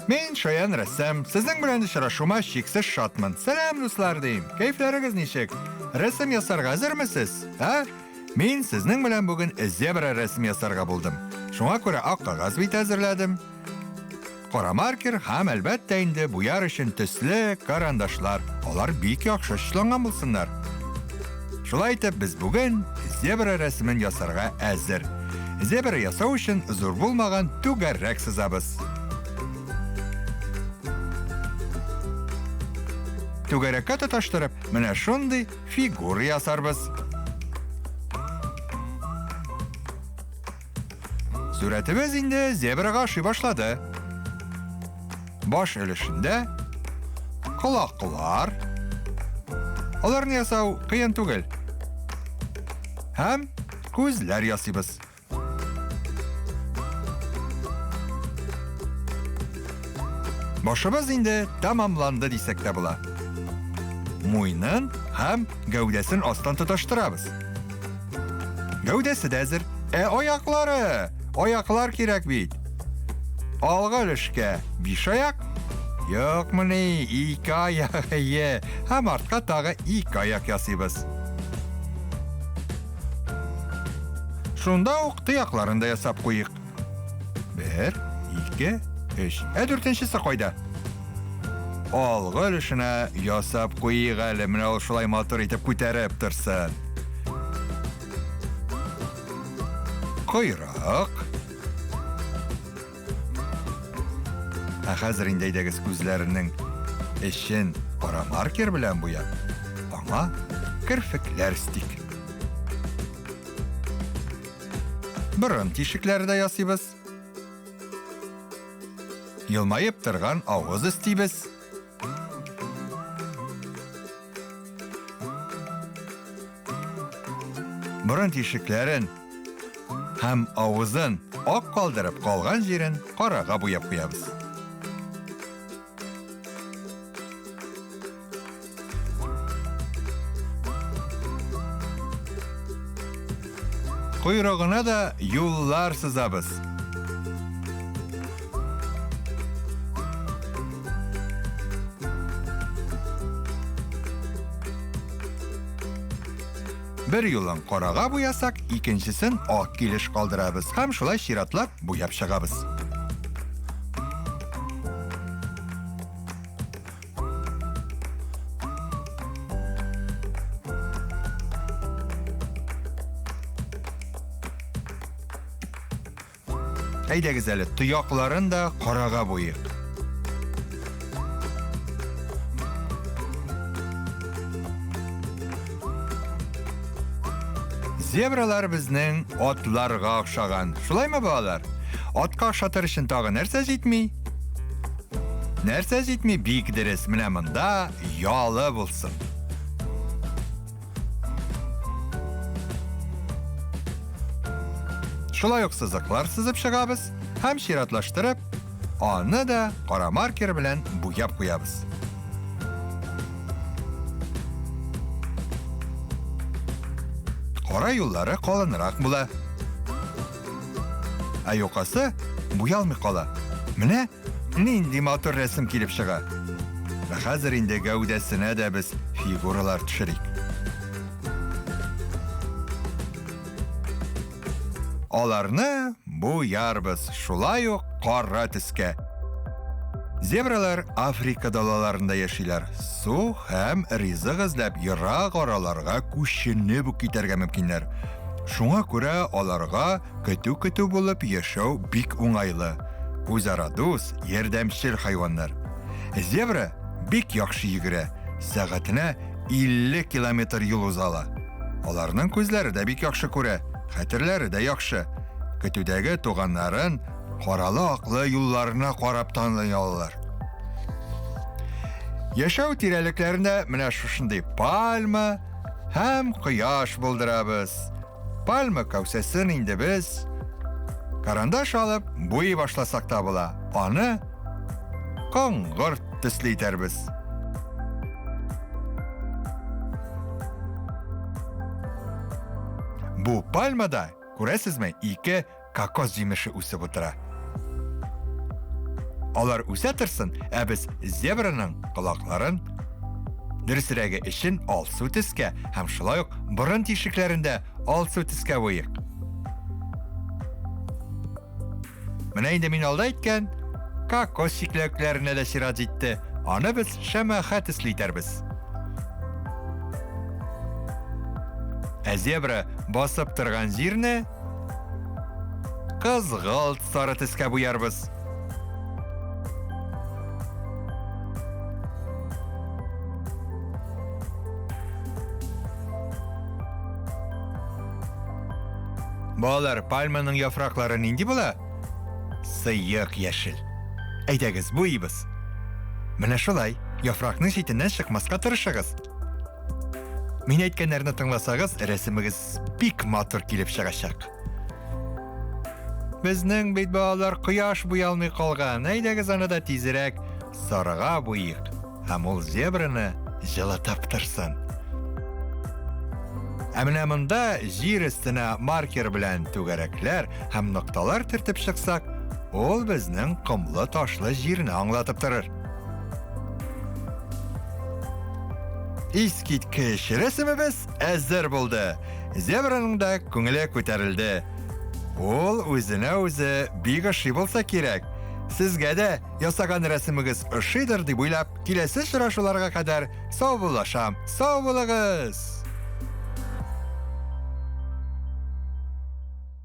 Men Shoyan Rassam, sizning bilan uchrashuvga cheksiz shodman. Salom do'stlar deyim. Kayflaringiz nechuk? Rasm yasarga hazırmisiz? Ha? Men sizning bilan bugun zebra rasm yasarga bo'ldim. Shunga ko'ra oq qog'oz tayyorladim. Qora marker ham albatta endi bu yer uchun tusli qarandashlar. Ular bek yaxshi ishlangan bo'lsinlar. Shulay etib biz bugun zebra rasmini yasarga hazır. Zebra yasash uchun zo'r bo'lmagan tugarrak chizamiz. Tugarakka tutashtirib, mana shunday figura yasarmiz. Suratimiz endi zebraga o'xshay boshladi. Bosh ulushida quloqlar. Ularni yasash qiyin tugul. Ham ko'zlar yasaymiz. Boshimiz endi tamomlandi desak-da bo'lar. Mo'ynin ham gavdasini ostdan tutashtiramiz. Gavdasi hazır. Oyoqlari. Oyoqlar kerak bit. Olg'a olishga 5 oyoq. Yo'qmi, 2 oyoq. Ham ortga tag'i 2 oyoq yasaymiz. Shunda o'q tuyoqlarini da yasab qo'yik. 1, 2, 3. 4-inchisi qo'ydi. Olg'a olishini yasab qo'yik hali, mana shulay motor etib ko'tarib tursin. Quyruq. Hozir indagi ko'zlarining ishin qora marker bilan bo'yab, anga kirpiklar stik. Burun teshiklarida yasaymiz. Yilmayib turgan og'iz istaymiz. Burun teshiklarin ham og'izin oq qoldirib qolgan yerin qoraga bo'yab qo'yamiz. Quyrug'ini da yo'llar chizamiz. Bir yo'ldan qoraga bo'yasak, ikkinchisin oq kelish qoldiramiz. Ham shulay shiratlab bo'yab chiqamiz. Haydagiz hali tuyoqlarini da qoraga bo'yib. Zebralar bizning otlarga o'xshagan. Shulaymi bolalar? Otga o'xshatirishni tag'i narsa yetmay? Narsa yetmay bekdiriz, mana bunda yoli bo'lsin. Shulay o'xsizliqlar chizib chiqamiz, ham shiratlashtirib, onni da qora marker bilan bo'yab qo'yamiz. Qora yo'llari qolinroq bo'lar. Ayoqasi bo'yalmay qolar. Mana endi motor rasm kelib chiqa. Va hozir endi gavdasini da biz figuralar tushirik. Ularni bo'yarmiz, shulay o'q qora tusga. Zebralar Afrika dalalarında yashaylar. Suv ham rizq izlab yiroq oralarga ko'chinib ketarga mumkinlar. Shunga ko'ra ularga kutu bo'lib yashash bek o'ng'ayli. O'zaro do'st, yordamchi hayvonlar. Zebra bek yaxshi yugura, soatini 50 kilometr yo'l uzala. Ularning ko'zlari da bek yaxshi ko'ra, xatirlari da yaxshi. Kutudagi tug'anlarin qoraloqli yo'llarini qarab tanlayollar. Yashash tiraliklarida mana shunday palma ham quyosh bo'ldiramiz. Palma kavsasini endi biz qarandosh olib bo'y boshlasak da bo'lar. Uni qo'ng'ir tuslaytarmiz. Bu palmada ko'rasizmi, ikki kokos yemishi o'sib o'tiradi. Алар үсә торсын, ә без зебраның колакларын, дөресрәге өчен алсу төскә һәм шулай ук борын тишекләрендә алсу төскә буйык. Менә инде мин алда әйткән, кокос чикләүкләренә дә чират җитте. Аны без шәмәхә төсле итәрбез. Ә зебра басып торган җирне кызгылт сары төскә буярбыз. Балалар, пальманың яфраклары нинди була? Сыйык яшел. Әйдәгез, буйбыз. Менә шулай, яфракның читеннән чыкмаска тырышыгыз. Мин әйткәннәрне тыңласагыз, рәсемегез бик матур килеп чыгачак. Безнең бит балалар кояш буялмый калган. Әйдәгез аны да тизрәк сарыга буйык. Һәм ул зебраны җылытып торсын. Ә менә монда җир өстенә маркер белән түгәрәкләр һәм нокталар төртеп чыксак, ул безнең комлы ташлы җирне аңлатып торыр. Искиткеч рәсемебез әзер булды. Зебраның да күңеле күтәрелде. Ул үзенә үзе бик ошый булса кирәк. Сезгә дә ясаган рәсемегез ошыйдыр дип уйлап, киләсе очрашуларга кадәр сау булашам. Сау булыгыз!